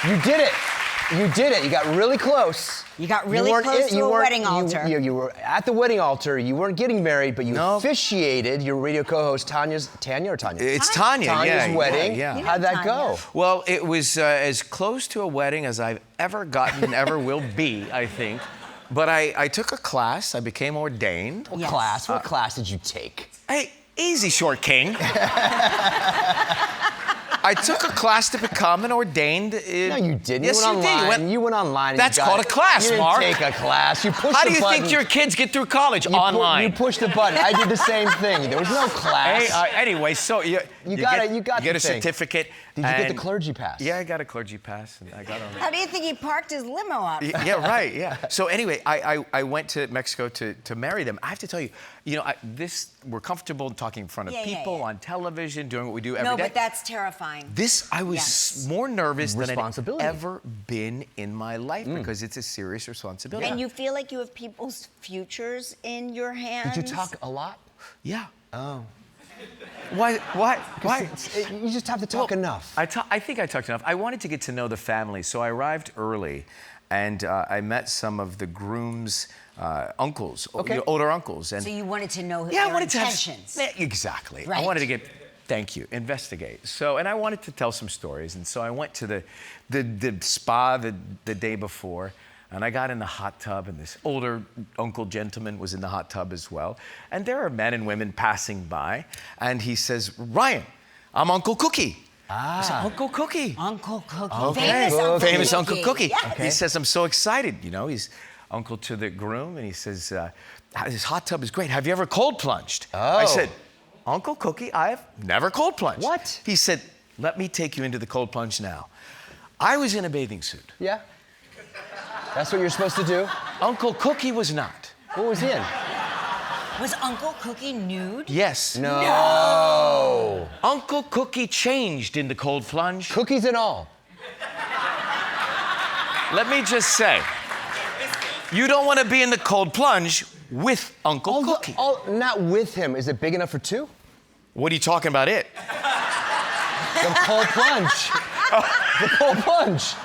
You did it. You did it. You got really close. You got really close to a wedding altar. You were at the wedding altar. You weren't getting married, but you officiated your radio co-host Tanya? It's Tanya, Tanya's wedding. Yeah. How'd that go? Well, it was as close to a wedding as I've ever gotten and ever will be, I think. But I took a class. I became ordained. What class? What class did you take? Hey, easy, short king. I took a class to become an ordained. No, you didn't. Yes, you went online. You went online. And That's called a class, Mark. Mark. You didn't take a class. You pushed the button. How do you think your kids get through college? Online. You pushed the button. I did the same thing. There was no class. Hey, anyway, so you get a certificate. Did you get the clergy pass? Yeah, I got a clergy pass, and I got on. How do you think he parked his limo up? Yeah, right. Yeah. So anyway, I went to Mexico to marry them. I have to tell you, we're comfortable talking in front of people on television, doing what we do every day. No, but that's terrifying. I was more nervous than I've ever been in my life because it's a serious responsibility. And you feel like you have people's futures in your hands? Did you talk a lot? Yeah. Oh. Why? You just have to talk enough. I think I talked enough. I wanted to get to know the family, so I arrived early, and I met some of the groom's uncles, older uncles. And so you wanted to know their intentions. Exactly. Right. I wanted to investigate. So, and I wanted to tell some stories, and so I went to the spa the day before. And I got in the hot tub, and this older uncle gentleman was in the hot tub as well. And there are men and women passing by, and he says, "Ryan, I'm Uncle Cookie." I said, "Uncle Cookie." Uncle Cookie. Okay. Famous Uncle Cookie. Yes. Okay. He says, "I'm so excited." He's uncle to the groom, and he says, "This hot tub is great. Have you ever cold plunged?" Oh. I said, "Uncle Cookie, I've never cold plunged." What? He said, "Let me take you into the cold plunge now." I was in a bathing suit. Yeah. That's what you're supposed to do? Uncle Cookie was not. What was he in? Was Uncle Cookie nude? Yes. No. Uncle Cookie changed in the cold plunge. Cookies and all. Let me just say, you don't want to be in the cold plunge with Uncle Cookie. Not with him. Is it big enough for two? What are you talking about it? The cold plunge. The cold plunge.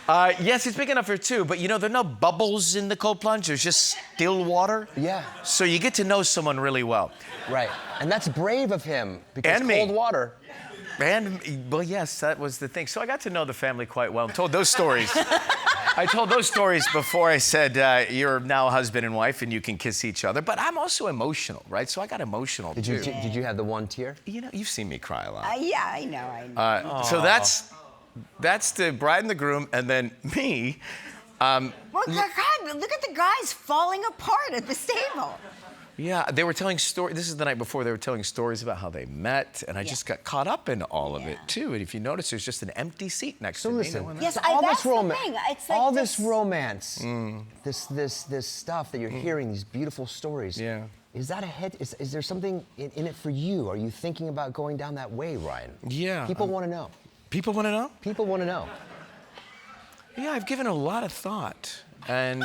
Yes, it's big enough for two, but there are no bubbles in the cold plunge. There's just still water. Yeah. So you get to know someone really well. Right. And that's brave of him because cold water. Well, yes, that was the thing. So I got to know the family quite well and told those stories. I told those stories before I said, you're now husband and wife and you can kiss each other. But I'm also emotional, right? So I got emotional, too. Did you have the one tear? You've seen me cry a lot. Yeah, I know. So that's the bride and the groom, and then me. Well, God, look at the guys falling apart at the table. Yeah, they were telling stories. This is the night before. They were telling stories about how they met, and I just got caught up in all of it, too. And if you notice, there's just an empty seat next to me. Listen, yes, all that's this romance, the thing. It's like all this romance, this stuff that you're hearing, these beautiful stories. Yeah. Is that is there something in it for you? Are you thinking about going down that way, Ryan? Yeah. People want to know. People want to know? People want to know. Yeah, I've given a lot of thought, and...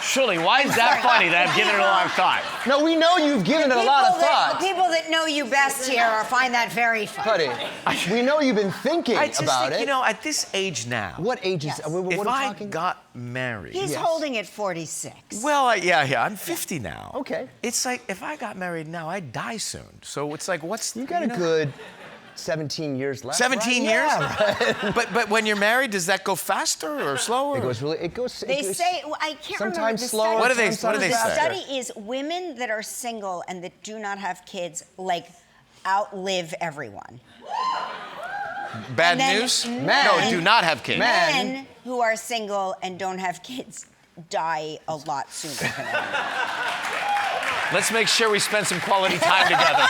Surely, why is that funny that I've given it a lot of thought? No, we know you've given it a lot of thought. The people that know you best here find that very funny. Buddy, we know you've been thinking about it. At this age now. What age is? What are if we I talking? got married. He's holding it 46. Well, yeah, I'm 50 now. Okay. It's like if I got married now, I'd die soon. So it's like, You got a good 17 years left. 17 years? Yeah, right. But when you're married, does that go faster or slower? It goes. They say, I can't remember sometimes the slower. study. What do they The say? study is women that are single and that do not have kids, outlive everyone. Bad And then news? men- No, do not have kids. Men who are single and don't have kids die a lot sooner than everyone. Let's make sure we spend some quality time together.